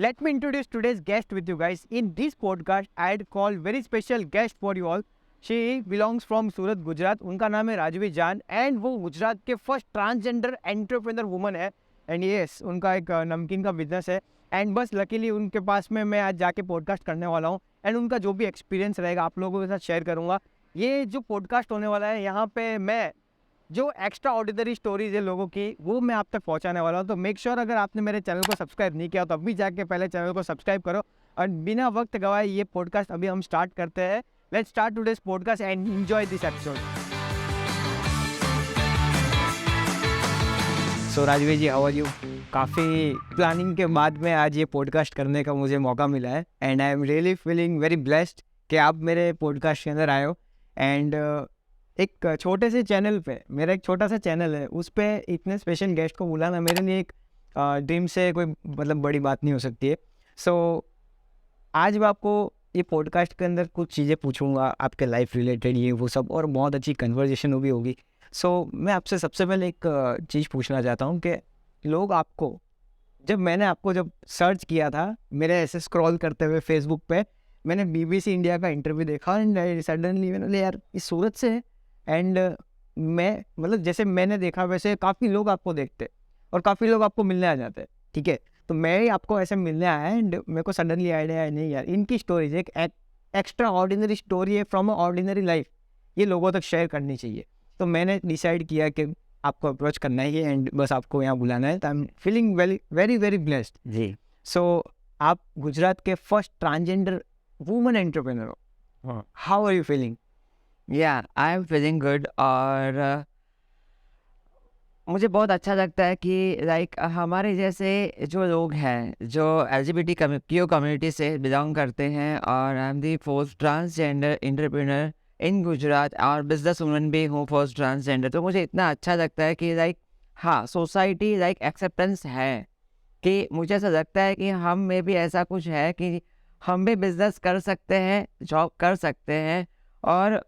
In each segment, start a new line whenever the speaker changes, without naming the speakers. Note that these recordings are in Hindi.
Let me introduce today's guest with you guys. In this podcast, I had called very special guest for you all. She belongs from Surat, Gujarat. उनका नाम है राजवी जान एंड वो गुजरात के फर्स्ट ट्रांसजेंडर एंटरप्रेन्योर वुमन है. एंड यस, उनका एक नमकीन का बिजनेस है. एंड बस लकीली उनके पास में मैं आज जाके पॉडकास्ट करने वाला हूँ. एंड उनका जो भी एक्सपीरियंस रहेगा आप लोगों के साथ शेयर करूँगा. ये जो पॉडकास्ट होने वाला है यहाँ पे मैं जो एक्स्ट्रा ऑर्डिनरी स्टोरीज है लोगों की वो मैं आप तक पहुंचाने वाला हूं. तो मेक श्योर अगर आपने मेरे चैनल को सब्सक्राइब नहीं किया तो अभी जाके पहले चैनल को सब्सक्राइब करो. और बिना वक्त गवाए ये पॉडकास्ट अभी हम स्टार्ट करते हैं. Let's start today's podcast and enjoy this episode. So Rajveer ji, how are you? काफ़ी प्लानिंग के बाद में आज ये पॉडकास्ट करने का मुझे मौका मिला है and I am really feeling very blessed कि आप मेरे पॉडकास्ट के अंदर आए हो. एंड एक छोटे से चैनल पे, मेरा एक छोटा सा चैनल है, उस पर इतने स्पेशल गेस्ट को बुलाना मेरे लिए एक ड्रीम से कोई मतलब बड़ी बात नहीं हो सकती है. सो आज मैं आपको ये पॉडकास्ट के अंदर कुछ चीज़ें पूछूंगा आपके लाइफ रिलेटेड, ये वो सब, और बहुत अच्छी कन्वर्जेशन भी होगी. सो मैं आपसे सबसे पहले एक चीज़ पूछना चाहता हूँ कि लोग आपको, मैंने आपको जब सर्च किया था, मेरे ऐसे स्क्रॉल करते हुए फेसबुक पे मैंने BBC इंडिया का इंटरव्यू देखा एंड सडनली मैंने बोला यार इस सूरत से है. एंड मैं मतलब जैसे मैंने देखा वैसे काफ़ी लोग आपको देखते और काफ़ी लोग आपको मिलने आ जाते हैं. ठीक है, तो मैं ही आपको ऐसे मिलने आया एंड मेरे को सडनली आइडिया है नहीं यार इनकी स्टोरीज एक एक्स्ट्रा ऑर्डिनरी स्टोरी है फ्रॉम अ ऑर्डिनरी लाइफ, ये लोगों तक शेयर करनी चाहिए. तो मैंने डिसाइड किया कि आपको अप्रोच करना ही है एंड बस आपको यहाँ बुलाना है. तो I am feeling very very very blessed
ji.
So आप गुजरात के फर्स्ट ट्रांसजेंडर वुमन एंटरप्रेन्योर हो. How are you feeling?
Yeah I am feeling good. और मुझे बहुत अच्छा लगता है कि लाइक हमारे जैसे जो लोग हैं जो LGBT कम्युनिटी से बिलोंग करते हैं, और I am the first transgender entrepreneur इन गुजरात और बिजनेस वुमन भी हूँ फर्स्ट ट्रांसजेंडर. तो मुझे इतना अच्छा लगता है कि लाइक हाँ, सोसाइटी लाइक एक्सेप्टेंस है कि मुझे ऐसा लगता है कि हम में भी ऐसा कुछ है कि हम भी बिजनेस कर सकते हैं, जॉब कर सकते हैं. और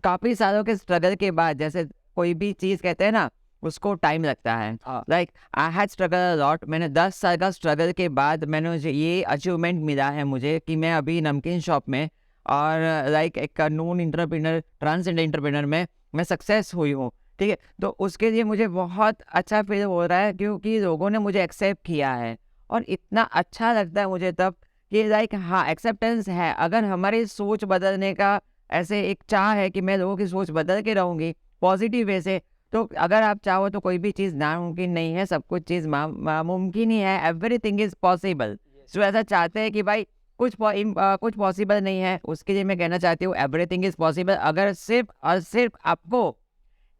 काफ़ी सालों के स्ट्रगल के बाद, जैसे कोई भी चीज़ कहते हैं ना, उसको टाइम लगता है. Like I had struggle lot. मैंने 10 साल का स्ट्रगल के बाद मैंने ये अचीवमेंट मिला है मुझे कि मैं अभी नमकीन शॉप में और लाइक एक नॉन एंटरप्रेन्योर ट्रांसजेंडर एंटरप्रेन्योर में मैं सक्सेस हुई हूँ. ठीक है, तो उसके लिए मुझे बहुत अच्छा फील हो रहा है क्योंकि लोगों ने मुझे एक्सेप्ट किया है. और इतना अच्छा लगता है मुझे तब कि लाइक हाँ, एक्सेप्टेंस है. अगर हमारी सोच बदलने का ऐसे एक चाह है कि मैं लोगों की सोच बदल के रहूँगी पॉजिटिव वे से, तो अगर आप चाहो तो कोई भी चीज़ नामुमकिन नहीं है, सब कुछ चीज़ मुमकिन ही है. Everything is possible. जो ऐसा चाहते हैं कि भाई कुछ पॉसिबल नहीं है, उसके लिए मैं कहना चाहती हूँ एवरीथिंग इज़ पॉसिबल. अगर सिर्फ और सिर्फ आपको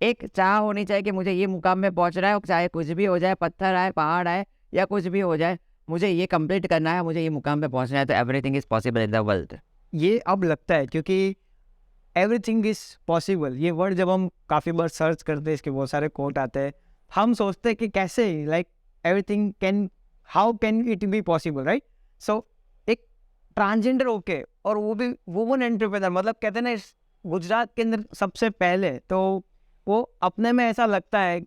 एक चाह होनी चाहिए कि मुझे ये मुकाम में पहुँचना है, और चाहे कुछ भी हो जाए, पत्थर आए, पहाड़ आए या कुछ भी हो जाए, मुझे ये कंप्लीट करना है, मुझे ये मुकाम पे पहुँचना है. तो everything is possible in the world.
ये अब लगता है क्योंकि एवरीथिंग इज पॉसिबल, ये वर्ड जब हम काफ़ी बार सर्च करते हैं, इसके बहुत सारे कोट आते हैं, हम सोचते हैं कि कैसे like everything can, how can it be possible, right? So एक ट्रांसजेंडर ओके और वो भी वुमन एंटरप्रेन्योर, मतलब कहते हैं ना गुजरात के अंदर सबसे पहले तो वो अपने में ऐसा लगता है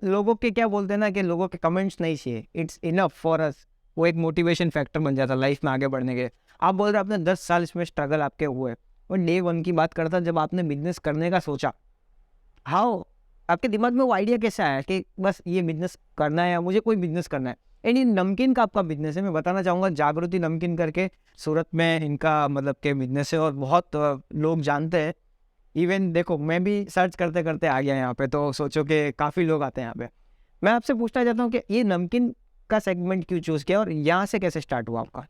लोगों के क्या बोलते हैं ना कि लोगों के कमेंट्स नहीं चाहिए, इट्स इनफ फॉर अस. वो एक मोटिवेशन फैक्टर बन जाता लाइफ में आगे बढ़ने के. आप बोल रहे हैं आपने 10 साल इसमें स्ट्रगल आपके हुए, और डे 1 की बात करता जब आपने बिजनेस करने का सोचा, हाउ आपके दिमाग में वो आइडिया कैसे आया कि बस ये बिजनेस करना है या मुझे कोई बिजनेस करना है? एंड ये नमकीन का आपका बिजनेस है, मैं बताना चाहूँगा जागृति नमकीन करके सूरत में इनका मतलब के बिजनेस है और बहुत लोग जानते हैं. इवन देखो मैं भी सर्च करते करते आ गया यहाँ पे, तो सोचो कि काफ़ी लोग आते हैं यहाँ पे. मैं आपसे पूछना चाहता हूँ कि ये नमकीन का सेगमेंट क्यों चूज़ किया और यहाँ से कैसे स्टार्ट हुआ आपका?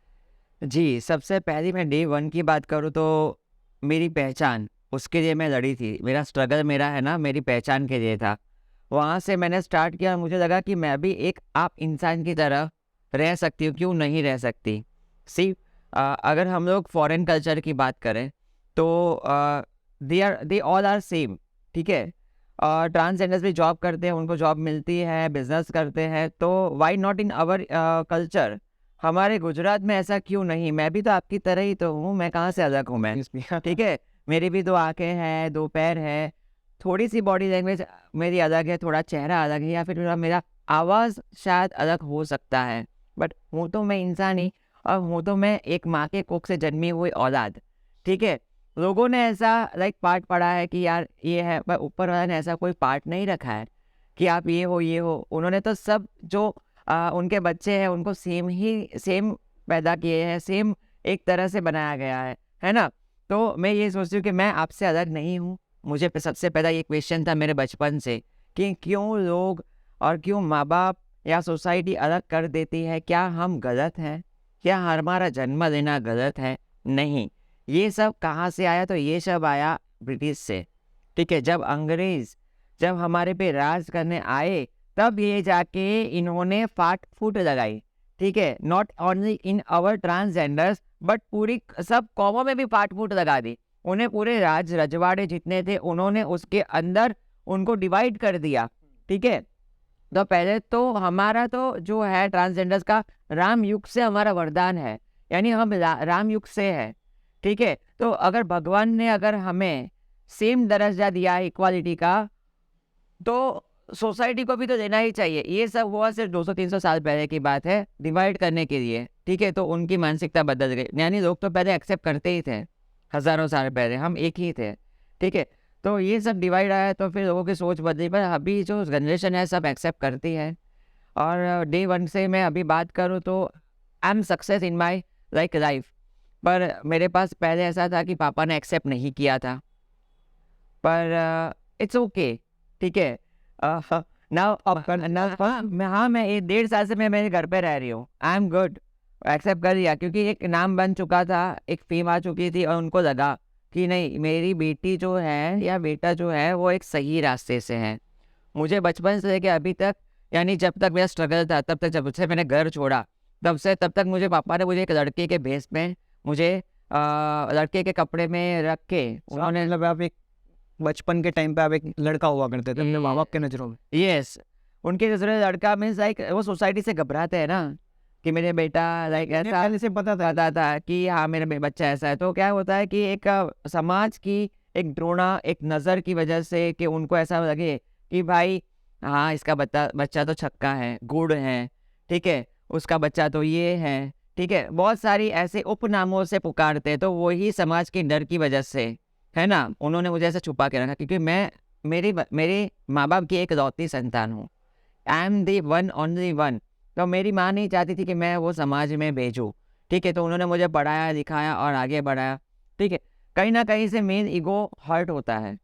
जी, सबसे पहली मैं डे 1 की बात करूँ तो मेरी पहचान, उसके लिए मैं लड़ी थी. मेरा स्ट्रगल मेरा है ना, मेरी पहचान के लिए था. वहाँ से मैंने स्टार्ट किया. मुझे लगा कि मैं भी एक आप इंसान की तरह रह सकती हूँ, क्यों नहीं रह सकती. सी अगर हम लोग फॉरेन कल्चर की बात करें तो दे ऑल आर सेम. ठीक है, ट्रांसजेंडर्स भी जॉब करते हैं, उनको जॉब मिलती है, बिजनेस करते हैं. तो why not in our culture? हमारे गुजरात में ऐसा क्यों नहीं? मैं भी तो आपकी तरह ही तो हूँ, मैं कहाँ से अलग हूँ मैं? ठीक है, मेरी भी 2 आँखें हैं, 2 पैर हैं, थोड़ी सी बॉडी लैंग्वेज मेरी अलग है, थोड़ा चेहरा अलग है, या फिर मेरा आवाज़ शायद अलग हो सकता है. बट हूँ तो मैं इंसान ही, और हूँ तो मैं एक माँ के कोख से जन्मी हुई औलाद, ठीक है। लोगों ने ऐसा पार्ट पढ़ा है कि यार ये है, पर ऊपर वाला ने ऐसा कोई पार्ट नहीं रखा है कि आप ये हो। उन्होंने तो सब जो उनके बच्चे हैं उनको सेम पैदा किए हैं, सेम एक तरह से बनाया गया है ना। तो मैं ये सोचती हूँ कि मैं आपसे अलग नहीं हूँ। मुझे सबसे पहला ये क्वेश्चन था मेरे बचपन से कि क्यों लोग और क्यों माँ बाप या सोसाइटी अलग कर देती है, क्या हम गलत हैं, क्या हमारा जन्म लेना गलत है? नहीं, ये सब कहाँ से आया? तो ये सब आया ब्रिटिश से, ठीक है। जब अंग्रेज जब हमारे पे राज करने आए, तब ये जाके इन्होंने फाट फूट लगाई, ठीक है। Not only in our transgenders, but पूरी सब कौमों में भी फाट फूट लगा दी। उन्हें पूरे रजवाड़े जितने थे उन्होंने उसके अंदर उनको डिवाइड कर दिया, ठीक है। तो पहले तो हमारा तो जो है ट्रांसजेंडर्स का राम युग से हमारा वरदान है, यानी हम राम युग से है, ठीक है। तो अगर भगवान ने अगर हमें सेम दर्जा दिया है इक्वालिटी का, तो सोसाइटी को भी तो देना ही चाहिए। ये सब हुआ सिर्फ 200-300 साल पहले की बात है, डिवाइड करने के लिए, ठीक है। तो उनकी मानसिकता बदल गई, यानी लोग तो पहले एक्सेप्ट करते ही थे, हज़ारों साल पहले हम एक ही थे, ठीक है। तो ये सब डिवाइड आया तो फिर लोगों की सोच बदली, पर अभी जो जनरेशन है सब एक्सेप्ट करती है। और डे वन से मैं अभी बात करूँ तो I M success in my life. पर मेरे पास पहले ऐसा था कि पापा ने एक्सेप्ट नहीं किया था, पर इट्स ओके, ठीक है। नाउ मैं 1.5 साल से मैं मेरे घर पे रह रही हूँ, आई एम गुड, एक्सेप्ट कर लिया, क्योंकि एक नाम बन चुका था, एक फेम आ चुकी थी, और उनको लगा कि नहीं, मेरी बेटी जो है या बेटा जो है वो एक सही रास्ते से है। मुझे बचपन से लेके अभी तक, यानी जब तक मेरा स्ट्रगल था, तब तक जब से मैंने घर छोड़ा, तब तक मुझे पापा ने मुझे एक लड़के के भेस में, मुझे लड़के के कपड़े में रख के उन्होंने,
मतलब आप एक बचपन के टाइम पे आप एक लड़का हुआ करते थे अपने माँ बाप के नज़रों में।
यस, उनके नजर लड़का मीन्स लाइक वो सोसाइटी से घबराते हैं ना कि मेरे बेटा ऐसा
पहले से पता
था कि हाँ मेरा बच्चा ऐसा है। तो क्या होता है कि एक समाज की एक द्रोणा, एक नज़र की वजह से कि उनको ऐसा लगे कि भाई हाँ इसका बच्चा तो छक्का है, गुड़ है, ठीक है, उसका बच्चा तो ये है, ठीक है। बहुत सारी ऐसे उपनामों से पुकारते हैं, तो वही समाज के डर की वजह से, है ना, उन्होंने मुझे ऐसा छुपा के रखा, क्योंकि मैं मेरे माँ बाप की एक लौती संतान हूँ। I am the one only one. तो मेरी माँ नहीं चाहती थी कि मैं वो समाज में भेजूँ, ठीक है। तो उन्होंने मुझे पढ़ाया लिखाया और आगे बढ़ाया, ठीक है। कहीं ना कहीं से मेन ईगो हर्ट होता है।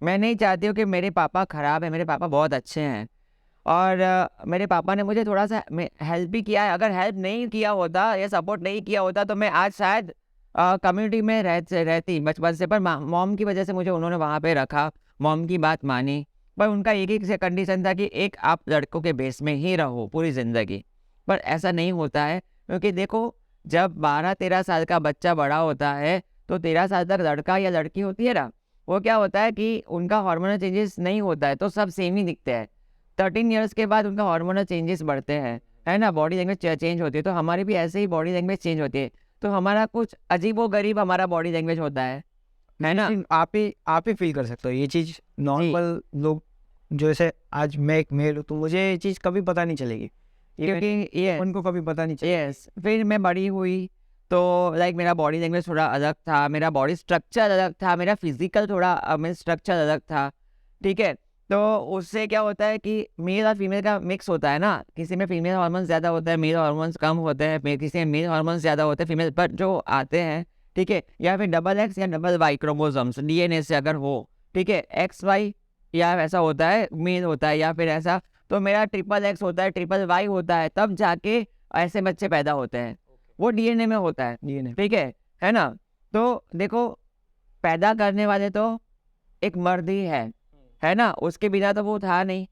मैं नहीं चाहती हूँ कि मेरे पापा ख़राब है, मेरे पापा बहुत अच्छे हैं। और मेरे पापा ने मुझे थोड़ा सा हेल्प भी किया है। अगर हेल्प नहीं किया होता या सपोर्ट नहीं किया होता तो मैं आज शायद कम्युनिटी में रहती बचपन से। पर मॉम की वजह से मुझे उन्होंने वहाँ पे रखा, मॉम की बात मानी। पर उनका एक ही से कंडीशन था कि एक आप लड़कों के बेस में ही रहो पूरी ज़िंदगी। पर ऐसा नहीं होता है, क्योंकि देखो जब 12-13 साल का बच्चा बड़ा होता है तो 13 साल तक लड़का या लड़की होती है ना, वो क्या होता है कि उनका हार्मोनल चेंजेस नहीं होता है, तो सब सेम ही दिखते हैं। 13 ईयर्स के बाद उनका हार्मोनल चेंजेस बढ़ते हैं, है ना, बॉडी लैंग्वेज चेंज होती है। तो हमारी भी ऐसे ही बॉडी लैंग्वेज चेंज होती है। तो हमारा कुछ अजीबो-गरीब हमारा बॉडी लैंग्वेज होता है ना?
लेकिन आप ही फील कर सकते हो ये चीज़। नॉर्मल लोग जो जैसे आज मैं एक मेल हूँ तो मुझे ये चीज़ कभी पता नहीं चलेगी,
क्योंकि ये
उनको कभी पता नहीं चलेगी।
यस, फिर मैं बड़ी हुई तो मेरा बॉडी लैंग्वेज थोड़ा अलग था, मेरा बॉडी स्ट्रक्चर अलग था, मेरा फिजिकल थोड़ा मेरा स्ट्रक्चर अलग था, ठीक है। तो उससे क्या होता है कि मेल और फीमेल का मिक्स होता है ना, किसी में फीमेल हार्मोन्स ज़्यादा होता है, मेल हार्मोन्स कम होते हैं, किसी में मेल हार्मोन्स ज़्यादा होते हैं, फीमेल पर जो आते हैं, ठीक है। या फिर डबल एक्स या डबल वाई क्रोमोसोम्स डीएनए से अगर हो, ठीक है, एक्स वाई या ऐसा होता है मेल होता है, या फिर ऐसा, तो मेरा ट्रिपल एक्स होता है, ट्रिपल वाई होता है, तब जाके ऐसे बच्चे पैदा होते हैं। वो डीएनए में होता है,
डीएनए।
ठीक है ना। तो देखो पैदा करने वाले तो एक मर्द ही है ना, उसके बिना तो वो था नहीं।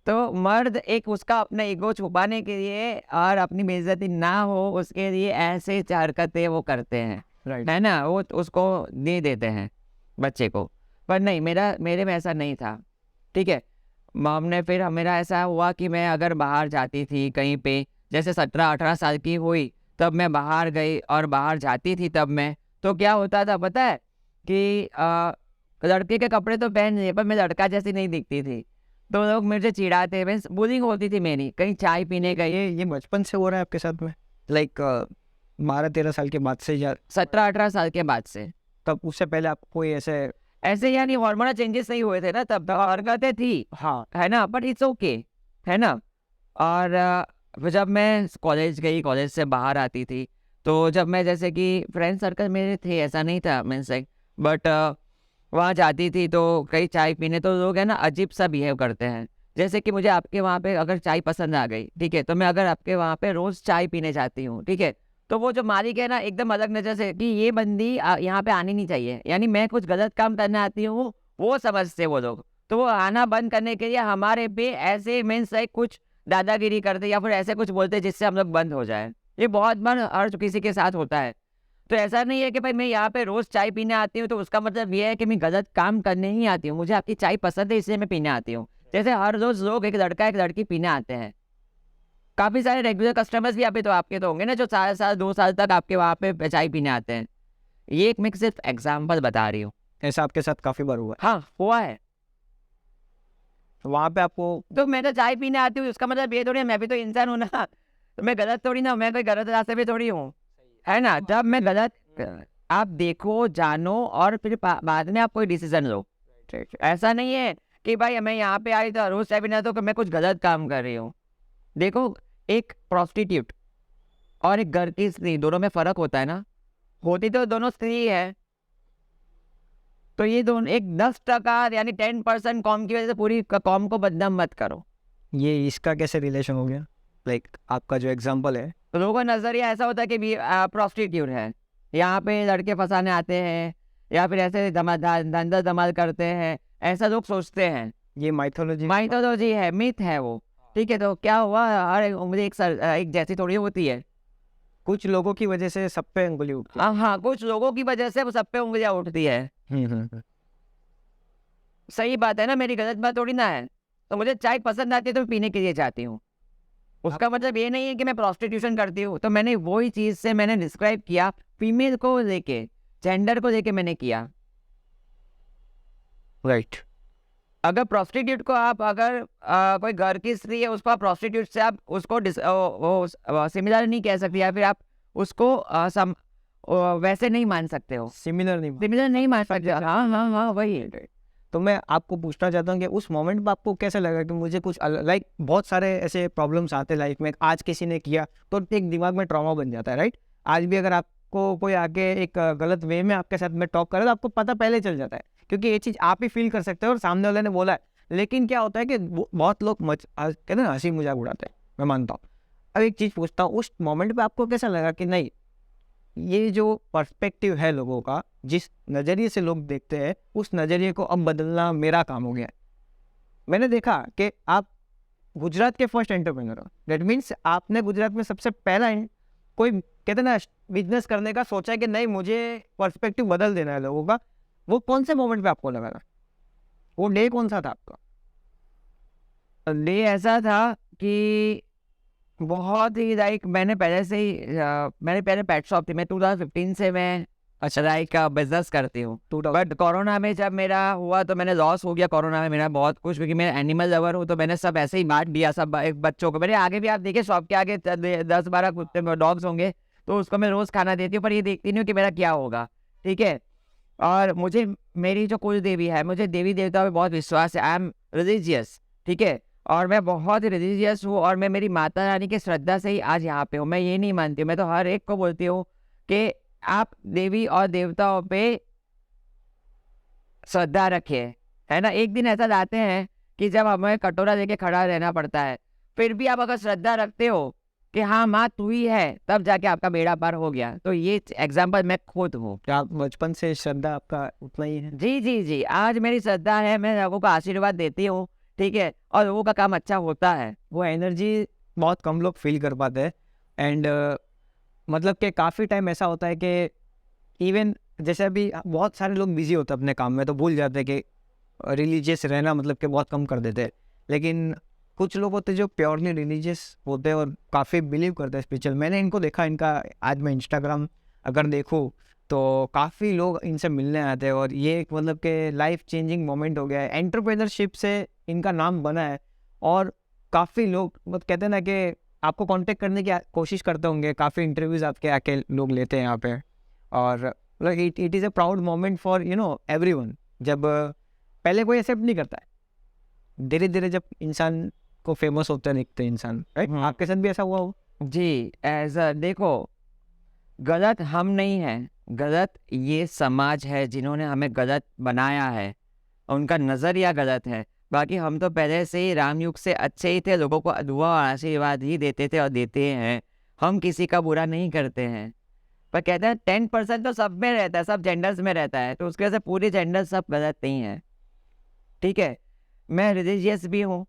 तो मर्द एक उसका अपना ईगो छुपाने के लिए और अपनी बेइज्जती ना हो उसके लिए ऐसे हरकतें वो करते हैं,
राइट।
है ना, वो उसको दे देते हैं बच्चे को। पर नहीं, मेरे में ऐसा नहीं था, ठीक है। मॉम ने फिर मेरा ऐसा हुआ कि मैं अगर बाहर जाती थी कहीं पे, जैसे 17-18 साल की हुई तब मैं बाहर गई और बाहर जाती थी, तब मैं तो क्या होता था पता है कि लड़के के कपड़े तो पहन लिए पर मैं लड़का जैसी नहीं दिखती थी। तो लोग मेरे से चिढ़ाते, मीन्स बुलिंग होती थी मेरी, कहीं चाय पीने गई।
ये बचपन से हो रहा है आपके साथ में, लाइक 12-13 साल के बाद से, या
17-18 साल के बाद से।
तब उससे पहले आपको कोई
ऐसे यानी हार्मोनल चेंजेस नहीं हुए थे ना तब, हरकतें थी,
हाँ
है ना, बट इट्स ओके, है ना। और फिर जब मैं कॉलेज गई, कॉलेज से बाहर आती थी, तो जब मैं जैसे कि फ्रेंड सर्कल मेरे थे, ऐसा नहीं था मीन्स लाइक, बट वहाँ जाती थी तो कहीं चाय पीने, तो लोग है ना अजीब सा बिहेव करते हैं। जैसे कि मुझे आपके वहाँ पे अगर चाय पसंद आ गई, ठीक है, तो मैं अगर आपके वहाँ पे रोज़ चाय पीने जाती हूँ, ठीक है, तो वो जो मालिक है ना एकदम अलग नज़र से कि ये बंदी यहाँ पे आनी नहीं चाहिए, यानी मैं कुछ गलत काम करने आती हूँ, वो समझते वो लोग। तो वो आना बंद करने के लिए हमारे पे ऐसे मीन्स लाइक कुछ दादागिरी करते या फिर ऐसे कुछ बोलते जिससे हम लोग बंद हो जाए। ये बहुत बार हर किसी के साथ होता है। तो ऐसा नहीं है कि भाई मैं यहाँ पे रोज़ चाय पीने आती हूँ तो उसका मतलब ये है कि मैं गलत काम करने ही आती हूँ। मुझे आपकी चाय पसंद है इसलिए मैं पीने आती हूँ। जैसे हर रोज़ लोग एक लड़का एक लड़की पीने आते हैं। काफ़ी सारे रेगुलर कस्टमर्स भी अभी तो आपके तो होंगे ना जो 4 साल 2 साल तक आपके वहाँ पे चाय पीने आते हैं। ये एक मैं सिर्फ एग्जाम्पल बता रही हूँ।
ऐसा आपके साथ काफ़ी बार हुआ
हाँ, हुआ है।
है? वहाँ पे आपको
तो मैं तो चाय पीने आती हूँ उसका मतलब ये थोड़ी है मैं भी तो इंसान हूँ ना। तो मैं गलत थोड़ी ना हूँ, मैं कोई गलत रास्ते पे थोड़ी हूँ, है ना। जब मैं गलत आप देखो जानो और फिर बाद में आप कोई डिसीजन लो। ऐसा नहीं है कि भाई मैं यहाँ पे आई तो रोज चाय पीना तो मैं कुछ गलत काम कर रही हूँ। देखो, एक प्रोस्टिट्यूट और एक घर की स्त्री दोनों में फर्क होता है ना। होती तो दोनों स्त्री है, तो ये दोनों एक 10% यानी 10% कॉम की वजह से पूरी कॉम को बदनाम मत करो।
ये इसका कैसे रिलेशन हो गया, लाइक आपका जो एग्जांपल है?
तो लोगों का नजरिया ऐसा होता है कि प्रोस्टिट्यूट है, यहाँ पे लड़के फंसाने आते हैं या फिर ऐसे धंधा धमाल करते हैं, ऐसा लोग सोचते हैं।
ये माइथोलॉजी
माइथोलॉजी है, मिथ है वो। ठीक है, तो क्या हुआ, हर उंगली एक जैसी थोड़ी होती है।
कुछ लोगों की वजह से सब पे उंगली उठती
हाँ हाँ, कुछ लोगों की वजह से वो सब पे उंगलियां उठती है।
है।
सही बात है ना, मेरी गलत बात थोड़ी ना है। तो मुझे चाय पसंद आती है तो मैं पीने के लिए जाती हूँ। उसका मतलब ये नहीं है कि मैं प्रोस्टिट्यूशन करती हूँ। तो मैंने वही चीज़ से मैंने डिस्क्राइब किया, फीमेल को लेके, जेंडर को लेके मैंने किया।
राइट।
अगर प्रोस्टिट्यूट को आप अगर कोई घर की स्त्री है उसको आप प्रोस्टिट्यूट से आप उसको सिमिलर नहीं कह सकते या फिर आप उसको वैसे नहीं मान सकते हो,
सिमिलर नहीं।
सिमिलर नहीं मान सकते। हाँ हाँ हाँ, वही।
तो मैं आपको पूछना चाहता हूँ कि उस मोमेंट में आपको कैसा लगा कि मुझे कुछ लाइक बहुत सारे ऐसे प्रॉब्लम्स आते हैं लाइफ में, आज किसी ने किया तो एक दिमाग में ट्रॉमा बन जाता है, राइट? आज भी अगर आपको कोई आके एक गलत वे में आपके साथ में टॉक करे तो आपको पता पहले चल जाता है, क्योंकि ये चीज़ आप ही फील कर सकते हो और सामने वाले ने बोला है। लेकिन क्या होता है कि बहुत लोग कहते हैं ना, हंसी मजाक उड़ाते हैं, मैं मानता हूँ। अब एक चीज़ पूछता हूँ, उस मोमेंट पर आपको कैसा लगा कि नहीं, ये जो पर्सपेक्टिव है लोगों का, जिस नज़रिए से लोग देखते हैं, उस नज़रिए को अब बदलना मेरा काम हो गया है। मैंने देखा कि आप गुजरात के फर्स्ट एंटरप्रेन्योर हो, दैट मीन्स आपने गुजरात में सबसे पहला कोई कहते ना बिजनेस करने का सोचा है कि नहीं मुझे पर्सपेक्टिव बदल देना है लोगों का। वो कौन से मोमेंट पे आपको लगा था? वो डे कौन सा था आपका?
डे ऐसा था कि बहुत ही लाइक मैंने पहले से ही मैंने पहले पेट शॉप थी, मैं 2015 से मैं अच्छा लाइक बिजनेस करती हूँ। बट कोरोना में जब मेरा हुआ तो मैंने लॉस हो गया कोरोना में मेरा बहुत कुछ, क्योंकि मैं एनिमल लवर हूँ। तो मैंने सब ऐसे ही बांट दिया सब एक बच्चों को। मेरे आगे भी आप देखिए शॉप के आगे 10-12 कुत्ते डॉग्स होंगे, तो उसको मैं रोज़ खाना देती हूँ, पर ये देखती नहीं हूँ कि मेरा क्या होगा। ठीक है, और मुझे मेरी जो कुल देवी है, मुझे देवी देवता में बहुत विश्वास है, आई एम रिलीजियस। ठीक है, और मैं बहुत ही रिलीजियस हूँ और मैं मेरी माता रानी की श्रद्धा से ही आज यहाँ पे हूँ। मैं ये नहीं मानती हूँ, मैं तो हर एक को बोलती हूँ कि आप देवी और देवताओं पे श्रद्धा रखें, है ना। एक दिन ऐसा लाते हैं कि जब हमें कटोरा लेके खड़ा रहना पड़ता है, फिर भी आप अगर श्रद्धा रखते हो कि हाँ माँ तू ही है, तब जाके आपका बेड़ा पार हो गया। तो ये एग्जाम्पल मैं खुद हूँ।
क्या आप बचपन से श्रद्धा आपका उतना ही है?
जी जी जी, आज मेरी श्रद्धा है, मैं लोगों को आशीर्वाद देती हूँ, ठीक है, और लोगों का काम अच्छा होता है।
वो एनर्जी बहुत कम लोग फील कर पाते हैं। एंड मतलब कि काफ़ी टाइम ऐसा होता है कि इवन जैसे अभी बहुत सारे लोग बिजी होते हैं अपने काम में, तो भूल जाते हैं कि रिलीजियस रहना मतलब कि बहुत कम कर देते हैं। लेकिन कुछ लोग होते हैं जो प्योरली रिलीजियस होते हैं और काफ़ी बिलीव करते हैं स्पिरिचुअल। मैंने इनको देखा, इनका आज मैं इंस्टाग्राम अगर देखूँ तो काफ़ी लोग इनसे मिलने आते हैं और ये एक मतलब कि लाइफ चेंजिंग मोमेंट हो गया है। एंटरप्रेन्योरशिप से इनका नाम बना है और काफ़ी लोग मतलब कहते हैं ना कि आपको कांटेक्ट करने की कोशिश करते होंगे, काफ़ी इंटरव्यूज़ आपके आके लोग लेते हैं यहाँ पे। और मतलब it is a proud moment for everyone. जब पहले कोई एक्सेप्ट नहीं करता है, धीरे धीरे जब इंसान को फेमस होते दिखते हैं इंसान, राइट? आपके साथ भी ऐसा हुआ हो?
जी, देखो, गलत हम नहीं हैं, गलत ये समाज है जिन्होंने हमें गलत बनाया है, उनका नज़रिया गलत है। बाकी हम तो पहले से ही रामयुग से अच्छे ही थे, लोगों को दुआ और आशीर्वाद ही देते थे और देते हैं। हम किसी का बुरा नहीं करते हैं। पर कहते हैं 10% तो सब में रहता है, सब जेंडर्स में रहता है, तो उसकी वजह से पूरी जेंडर सब गलत नहीं है, ठीक है? मैं रिलीजियस भी हूँ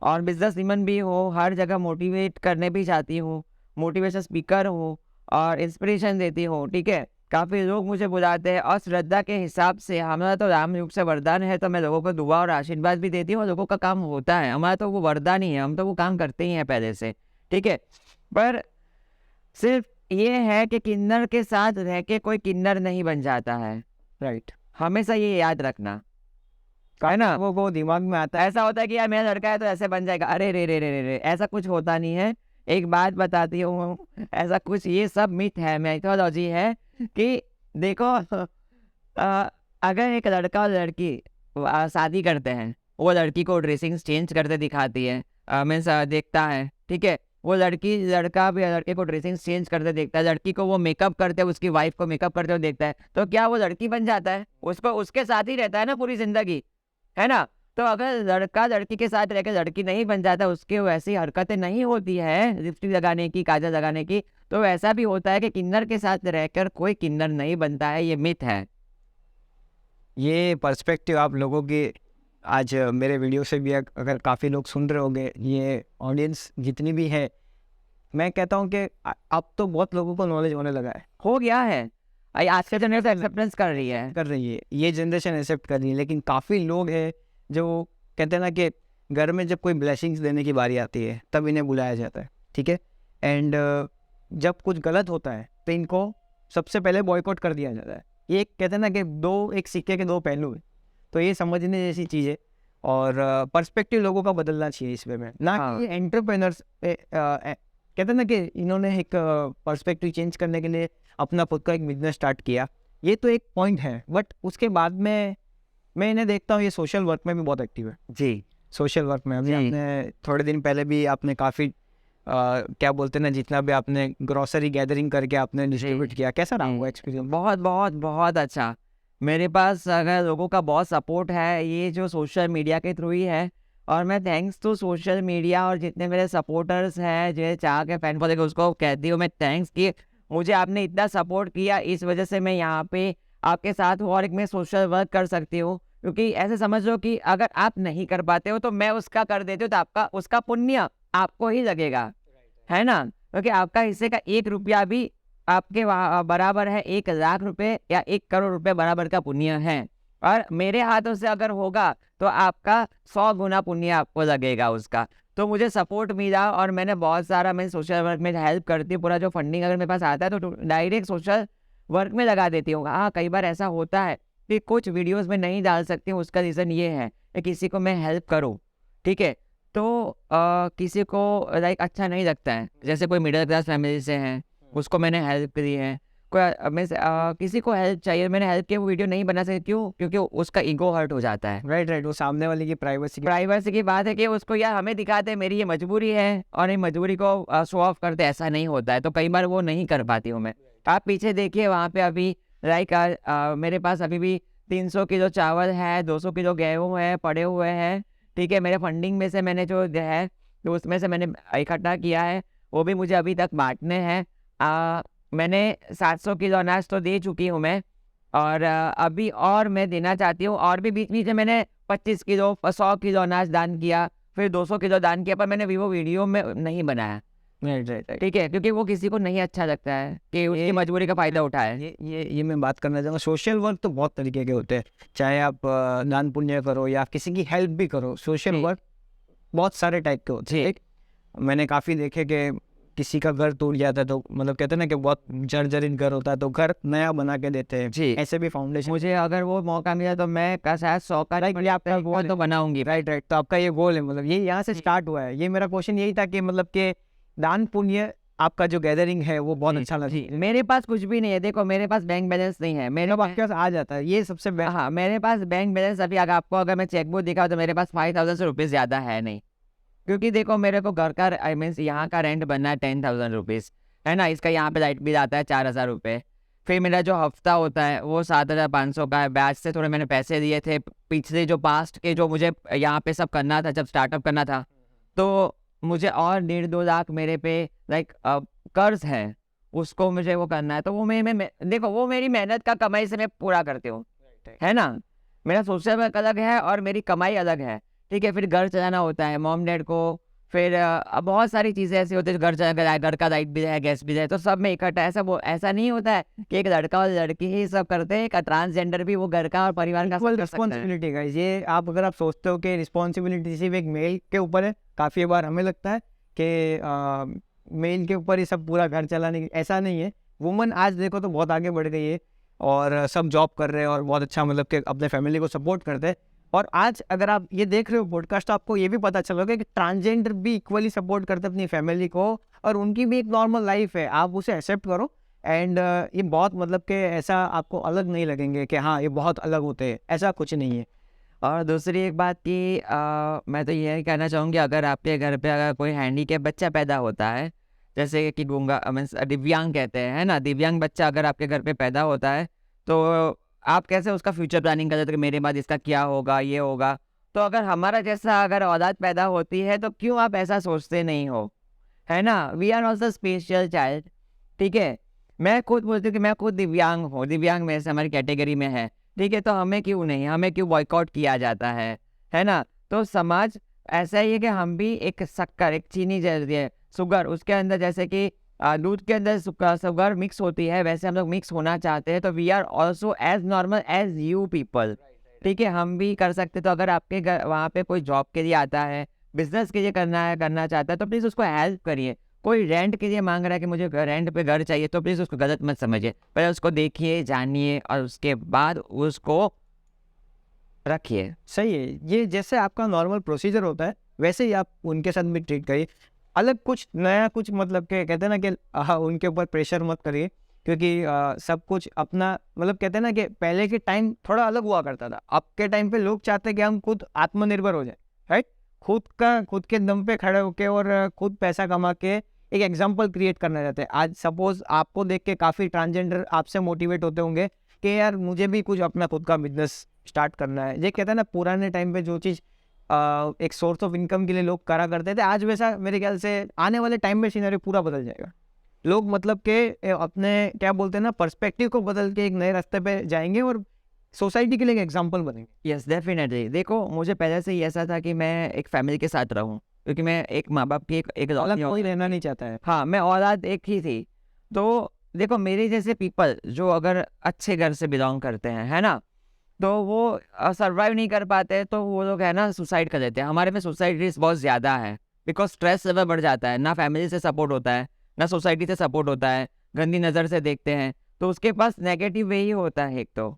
और बिजनेस वूमन भी हूँ, हर जगह मोटिवेट करने भी चाहती हूँ, मोटिवेशन स्पीकर हूँ और इंस्पिरेशन देती हूँ, ठीक है? काफ़ी लोग मुझे बुलाते हैं और श्रद्धा के हिसाब से हमारा तो राम युग से वरदान है, तो मैं लोगों को दुआ और आशीर्वाद भी देती हूँ और लोगों का काम होता है। हमारा तो वो वरदान ही है, हम तो वो काम करते ही हैं पहले से, ठीक है? पर सिर्फ ये है कि किन्नर के साथ रह के कोई किन्नर नहीं बन जाता है,
राइट।
हमेशा ये याद रखना, है ना?
वो दिमाग में आता है।
ऐसा होता है कि यार मेरा लड़का है तो ऐसे बन जाएगा, अरे रे रे रे रे रे, ऐसा कुछ होता नहीं है। एक बात बताती हूँ, ऐसा कुछ, ये सब मिथ है, मैथोलॉजी है कि देखो अगर एक लड़का और लड़की शादी करते हैं, वो लड़की को ड्रेसिंग चेंज करते दिखाती है, मीन्स देखता है, ठीक है? वो लड़का भी लड़के को ड्रेसिंग चेंज करते देखता है, लड़की को वो मेकअप करते हुए, उसकी वाइफ को मेकअप करते हुए देखता है, तो क्या वो लड़की बन जाता है? उसको उसके साथ ही रहता है ना पूरी जिंदगी, है ना? तो अगर लड़का लड़की के साथ रहकर लड़की नहीं बन जाता, उसके वैसी हरकतें नहीं होती है लिपस्टिक लगाने की, काजल लगाने की, तो वैसा भी होता है कि किन्नर के साथ रहकर कोई किन्नर नहीं बनता है, ये मिथ है।
ये पर्सपेक्टिव आप लोगों की आज मेरे वीडियो से भी अगर काफ़ी लोग सुन रहे होंगे, ये ऑडियंस जितनी भी है, मैं कहता हूँ कि अब तो बहुत लोगों को नॉलेज होने लगा है,
हो गया है। आज के जनरेशन एक्सेप्टेंस कर रही है,
ये जनरेशन एक्सेप्ट कर रही है। लेकिन काफ़ी लोग हैं जो कहते हैं ना कि घर में जब कोई ब्लेसिंग्स देने की बारी आती है तब इन्हें बुलाया जाता है, ठीक है? एंड जब कुछ गलत होता है तो इनको सबसे पहले बॉयकॉट कर दिया जाता है। ये कहते हैं ना कि एक सिक्के के दो पहलू है, तो ये समझने जैसी चीज़ है। और पर्सपेक्टिव लोगों का बदलना चाहिए इस वे में, ना कि एंटरप्रेनर्स कहते हैं ना कि इन्होंने एक पर्सपेक्टिव चेंज करने के लिए अपना खुद का एक बिजनेस स्टार्ट किया, ये तो एक पॉइंट है। बट उसके बाद में मैं इन्हें देखता हूँ ये सोशल वर्क में भी बहुत एक्टिव है।
जी,
सोशल वर्क में अभी आपने थोड़े दिन पहले भी आपने काफ़ी क्या बोलते हैं ना, जितना भी आपने ग्रोसरी गैदरिंग करके आपने डिस्ट्रीब्यूट किया, कैसा रहा हुआ एक्सपीरियंस?
बहुत बहुत बहुत अच्छा। मेरे पास अगर लोगों का बहुत सपोर्ट है, ये जो सोशल मीडिया के थ्रू ही है, और मैं थैंक्स टू सोशल मीडिया और जितने मेरे सपोर्टर्स हैं, जो चाह के फैन फॉलोइंग, उसको कहती हूँ मैं थैंक्स कि मुझे आपने इतना सपोर्ट किया, इस वजह से मैं यहाँ पे आपके साथ हूँ और एक मैं सोशल वर्क कर सकती हूँ। क्योंकि ऐसे समझ लो कि अगर आप नहीं कर पाते हो तो मैं उसका कर देती हूँ, तो आपका उसका पुण्य आपको ही लगेगा, है ना? क्योंकि आपका हिस्से का 1 रुपया भी आपके बराबर है 1 लाख रुपए या 1 करोड़ रुपए बराबर का पुण्य है। और मेरे हाथों से अगर होगा तो आपका 100 गुना पुण्य आपको लगेगा उसका। तो मुझे सपोर्ट मिला और मैंने बहुत सारा, मैं सोशल वर्क में हेल्प करती हूँ, पूरा जो फंडिंग अगर मेरे पास आता है तो डायरेक्ट सोशल वर्क में लगा देती हूँ। हाँ, कई बार ऐसा होता है कि कुछ वीडियोस में नहीं डाल सकती हूँ, उसका रीज़न ये है कि किसी को मैं हेल्प करूँ, ठीक है? तो किसी को लाइक अच्छा नहीं लगता है, जैसे कोई मिडिल क्लास फैमिली से हैं, उसको मैंने हेल्प करी है, कोई किसी को हेल्प चाहिए, मैंने हेल्प किया, वो वीडियो नहीं बना सकती, क्यों? क्योंकि उसका ईगो हर्ट हो जाता है।
राइट, वो सामने वाले की
प्राइवेसी की बात है कि उसको यार हमें दिखाते हैं मेरी ये मजबूरी है और ये मजबूरी को शो ऑफ करते, ऐसा नहीं होता है, तो कई बार वो नहीं कर पाती हूँ मैं। आप पीछे देखिए, वहाँ पे अभी लाइक मेरे पास अभी भी 300 किलो चावल है, 200 किलो गेहूँ है पड़े हुए हैं, ठीक है? मेरे फंडिंग में से मैंने जो है तो उसमें से मैंने इकट्ठा किया है, वो भी मुझे अभी तक बांटने हैं। मैंने 700 किलो अनाज तो दे चुकी हूँ मैं, और अभी और मैं देना चाहती हूँ, और भी बीच बीच में मैंने 25 किलो 100 किलो अनाज दान किया, फिर 200 किलो दान किया, पर मैंने वो वीडियो में नहीं बनाया,
राइट,
ठीक है? क्योंकि वो किसी को नहीं अच्छा लगता है कि उसकी मजबूरी का फायदा उठाए।
ये मैं बात करना चाहूँगा। सोशल वर्क तो बहुत तरीके के होते हैं, चाहे आप दान पुण्य करो या किसी की हेल्प भी करो, सोशल वर्क बहुत सारे टाइप के होते हैं। मैंने काफ़ी देखे कि किसी का घर टूट जाता है तो मतलब कहते हैं ना कि बहुत जर्जरित घर होता है तो घर नया बना के देते हैं
जी।
ऐसे भी फाउंडेशन।
मुझे अगर वो मौका मिला तो मैं शायद 100 का
Right, ये आपका
वो
goal
तो
है।
बनाऊंगी।
राइट राइट, तो आपका ये गोल है, मतलब ये यहाँ से
जी।
स्टार्ट हुआ है। ये मेरा क्वेश्चन यही था कि मतलब कि दान पुण्य आपका जो गैदरिंग है वो बहुत अच्छा लगा।
जी, मेरे पास कुछ भी नहीं है। देखो मेरे पास बैंक बैलेंस नहीं है। मेरे
मतलब आपके पास आ जाता है, ये सबसे बेस्ट।
हाँ, मेरे पास बैंक बैलेंस अभी अगर मैं चेकबुक दिखाऊँ तो मेरे पास 5000 से रुपीज़ ज़्यादा है नहीं। क्योंकि देखो मेरे को घर का आई मीन्स यहाँ का रेंट बनना है 10,000 रुपीज़, है ना? इसका यहाँ पे लाइट बिल आता है 4000 रुपये। फिर मेरा जो हफ्ता होता है वो 7500 का है। ब्याज से थोड़े मैंने पैसे दिए थे पिछले जो पास्ट के जो मुझे यहाँ पे सब करना था, जब स्टार्टअप करना था, तो मुझे और 1.5-2 लाख मेरे पे लाइक कर्ज है, उसको मुझे वो करना है। तो वो मैं देखो वो मेरी मेहनत का कमाई से मैं पूरा करती हूँ, है ना? मेरा सोशल वर्क अलग है और मेरी कमाई अलग है, ठीक है? फिर घर चलाना होता है मॉम डैड को, फिर बहुत सारी चीज़ें ऐसी होती है, घर चला घर का लाइट बिल है, गैस बिल है, तो सब में इकट्ठा। ऐसा नहीं होता है कि एक लड़का और लड़की ही सब करते हैं, एक ट्रांसजेंडर भी वो घर का और परिवार का सब कर सकता है।
रिस्पॉन्सिबिलिटी गाइस, ये आप अगर आप सोचते हो कि रिस्पॉन्सिबिलिटी सिर्फ एक मेल के ऊपर है, काफ़ी बार हमें लगता है कि मेल के ऊपर ही सब पूरा घर चलाने की, ऐसा नहीं है। वुमन आज देखो तो बहुत आगे बढ़ गई है और सब जॉब कर रहे हैं और बहुत अच्छा मतलब कि अपने फैमिली को सपोर्ट करते हैं। और आज अगर आप ये देख रहे हो पॉडकास्ट तो आपको ये भी पता चल रहा है कि ट्रांसजेंडर भी इक्वली सपोर्ट करते हैं अपनी फैमिली को और उनकी भी एक नॉर्मल लाइफ है, आप उसे एक्सेप्ट करो। एंड ये बहुत मतलब कि ऐसा आपको अलग नहीं लगेंगे कि हाँ ये बहुत अलग होते हैं, ऐसा कुछ नहीं है।
और दूसरी एक बात कि मैं तो ये कहना चाहूँगी, अगर आपके घर पे अगर कोई हैंडीकैप बच्चा पैदा होता है, जैसे कि गूंगा मीन्स दिव्यांग कहते हैं, है ना? दिव्यांग बच्चा अगर आपके घर पे पैदा होता है, तो आप कैसे उसका फ्यूचर प्लानिंग करते हो कि मेरे बाद इसका क्या होगा, ये होगा। तो अगर हमारा जैसा अगर औलाद पैदा होती है तो क्यों आप ऐसा सोचते नहीं हो, है ना? We are also special child, ठीक है? मैं खुद बोलती हूँ कि मैं खुद दिव्यांग हूँ, दिव्यांग में से हमारी कैटेगरी में है, ठीक है? तो हमें क्यों नहीं, हमें क्यों बॉयकॉट किया जाता है ना? तो समाज ऐसा ही है कि हम भी एक शक्कर, एक चीनी जैसी है, शुगर, उसके अंदर जैसे कि दूध के अंदर शुगर मिक्स होती है, वैसे हम लोग मिक्स होना चाहते हैं। तो we are also as normal as you people, ठीक है? हम भी कर सकते। तो अगर आपके घर वहाँ पे कोई जॉब के लिए आता है, बिजनेस के लिए करना चाहता है, तो प्लीज़ उसको हेल्प करिए। कोई रेंट के लिए मांग रहा है कि मुझे रेंट पे घर चाहिए, तो प्लीज़ उसको गलत मत समझिए। पहले उसको देखिए, जानिए और उसके बाद उसको रखिए।
सही है, ये जैसे आपका नॉर्मल प्रोसीजर होता है वैसे ही आप उनके साथ भी ट्रीट करिए। अलग कुछ नया कुछ मतलब के कहते हैं ना कि उनके ऊपर प्रेशर मत करिए, क्योंकि सब कुछ अपना मतलब कहते हैं ना कि पहले के टाइम थोड़ा अलग हुआ करता था। अब के टाइम पे लोग चाहते हैं कि हम खुद आत्मनिर्भर हो जाए, राइट? खुद के दम पे खड़े होके और खुद पैसा कमा के एक एग्जाम्पल क्रिएट करना चाहते हैं। आज सपोज आपको देख के काफ़ी ट्रांसजेंडर आपसे मोटिवेट होते होंगे कि यार मुझे भी कुछ अपना खुद का बिजनेस स्टार्ट करना है। ये कहते हैं ना पुराने टाइम पे जो चीज़ एक सोर्स ऑफ इनकम के लिए लोग करा करते थे, आज वैसा मेरे ख्याल से आने वाले टाइम में सिनेरियो पूरा बदल जाएगा। लोग मतलब के अपने क्या बोलते हैं ना पर्सपेक्टिव को बदल के एक नए रास्ते पे जाएंगे और सोसाइटी के लिए एक एग्जाम्पल बनेंगे।
Yes definitely. देखो मुझे पहले से ही ऐसा था कि मैं एक फैमिली के साथ रहूं, क्योंकि मैं एक माँ बाप की एक
अलग
औलाद
कोई रहना नहीं चाहता है।
हाँ, मैं औलाद एक ही थी। तो देखो मेरे जैसे पीपल जो अगर अच्छे घर से बिलोंग करते हैं, है ना? तो वो सर्वाइव नहीं कर पाते, तो वो लोग है ना सुसाइड कर देते हैं। हमारे में सुसाइड रिस्क बहुत ज़्यादा है, बिकॉज स्ट्रेस लेवल बढ़ जाता है, ना फैमिली से सपोर्ट होता है, ना सोसाइटी से सपोर्ट होता है, गंदी नज़र से देखते हैं, तो उसके पास नेगेटिव वे ही होता है एक तो,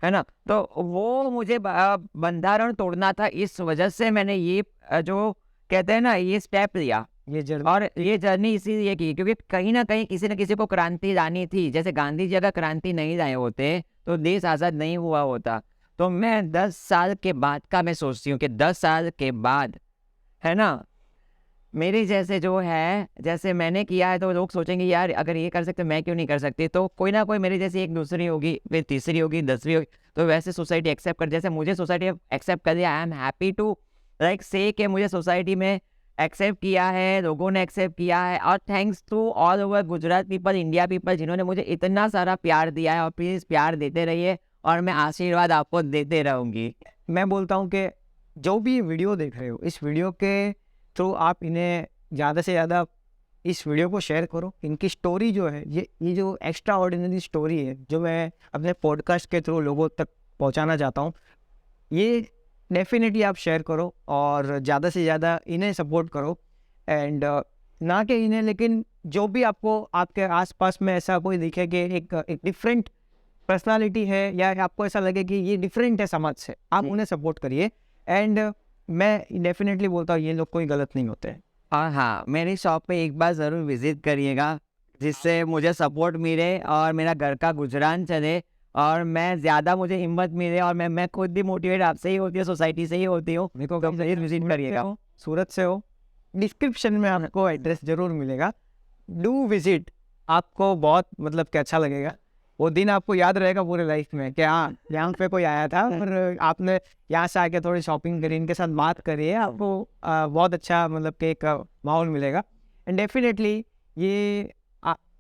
है ना? तो वो मुझे बंधारण तोड़ना था, इस वजह से मैंने ये जो कहते हैं ना ये स्टेप लिया
ये जर्नी
और ये जर्नी इसीलिए की क्योंकि कहीं ना कहीं किसी न किसी को क्रांति लानी थी। जैसे गांधी जी अगर क्रांति नहीं लाए होते तो देश आज़ाद नहीं हुआ होता। तो मैं 10 साल के बाद का मैं सोचती हूँ कि 10 साल के बाद, है ना, मेरे जैसे जो है, जैसे मैंने किया है, तो लोग सोचेंगे यार अगर ये कर सकते मैं क्यों नहीं कर सकती। तो कोई ना कोई मेरी जैसी एक दूसरी होगी, फिर तीसरी होगी, 10वीं होगी, तो वैसे सोसाइटी एक्सेप्ट कर, जैसे मुझे सोसाइटी एक्सेप्ट कर लिया। I am happy to like say कि मुझे सोसाइटी में एक्सेप्ट किया है, लोगों ने एक्सेप्ट किया है। और thanks to all over Gujarat people, India people, जिन्होंने मुझे इतना सारा प्यार दिया है। और प्लीज़ प्यार देते रहिए और मैं आशीर्वाद आपको देते रहूँगी।
मैं बोलता हूँ कि जो भी वीडियो देख रहे हो, इस वीडियो के थ्रू आप इन्हें ज़्यादा से ज़्यादा इस वीडियो को शेयर करो। इनकी स्टोरी जो है, ये जो एक्स्ट्रा ऑर्डिनरी स्टोरी है जो मैं अपने पॉडकास्ट के थ्रू लोगों तक पहुंचाना चाहता हूं, ये डेफिनेटली आप शेयर करो और ज़्यादा से ज़्यादा इन्हें सपोर्ट करो। एंड ना कि इन्हें, लेकिन जो भी आपको आपके आसपास में ऐसा कोई दिखे कि एक डिफरेंट पर्सनालिटी है या आपको ऐसा लगे कि ये डिफरेंट है समाज से, आप उन्हें सपोर्ट करिए। एंड मैं डेफिनेटली बोलता हूँ ये लोग कोई गलत नहीं होते हैं।
और हाँ, मेरी शॉप पे एक बार ज़रूर विज़िट करिएगा, जिससे मुझे सपोर्ट मिले और मेरा घर का गुजरान चले और मैं ज़्यादा मुझे हिम्मत मिले और मैं खुद भी मोटिवेट आपसे ही होती है, सोसाइटी से ही होती हूँ।
मेरे को
तो प्लीज़ विज़िट करिएगा।
सूरत से हो, डिस्क्रिप्शन में आपको एड्रेस जरूर मिलेगा, डू विजिट। आपको बहुत मतलब कि अच्छा लगेगा, वो दिन आपको याद रहेगा पूरे लाइफ में कि हाँ यहाँ पे कोई आया था और आपने यहाँ से आके थोड़ी शॉपिंग करी, इनके साथ बात करी है, आपको बहुत अच्छा मतलब कि एक माहौल मिलेगा। एंड डेफिनेटली ये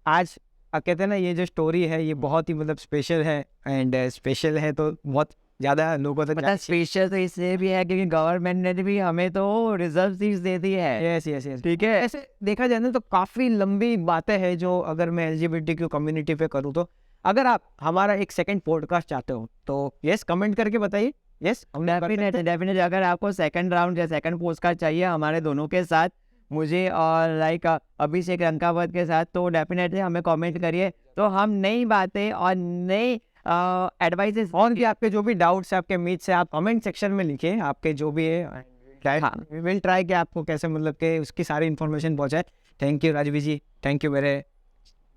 आज कहते हैं ना, ये जो स्टोरी है ये बहुत ही मतलब स्पेशल है। एंड स्पेशल है तो बहुत ज़्यादा लोगों तक
मतलब स्पेशल तो इसलिए भी है क्योंकि गवर्नमेंट ने भी हमें तो रिजर्व सीट्स दे दी है।
यस यस यस,
ठीक है।
ऐसे देखा जाए ना तो काफ़ी लंबी बातें हैं जो अगर मैं एलजीबीटीक्यू कम्युनिटी पे करूँ तो अगर आप हमारा एक सेकंड पॉडकास्ट चाहते हो तो यस कमेंट करके बताइए। यस
डेफिनेटली अगर आपको सेकंड राउंड या सेकंड पोस्टकार्ड चाहिए हमारे दोनों के साथ, मुझे और लाइक अभिषेक रंकावत के साथ, तो डेफिनेटली हमें कमेंट करिए, तो हम नई बातें और नई एडवाइजेस
और भी आपके जो भी डाउट्स है, आपके मीट्स है, आप कमेंट सेक्शन में लिखिए आपके जो भी है।
हाँ।
वी विल ट्राई कि आपको कैसे मतलब कि उसकी सारी इन्फॉर्मेशन पहुंचाए। Thank you Rajvi ji, thank you मेरे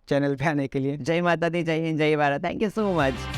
चैनल पे आने के लिए।
जय माता दी, जय हिंद, जय Bharat. Thank you so much.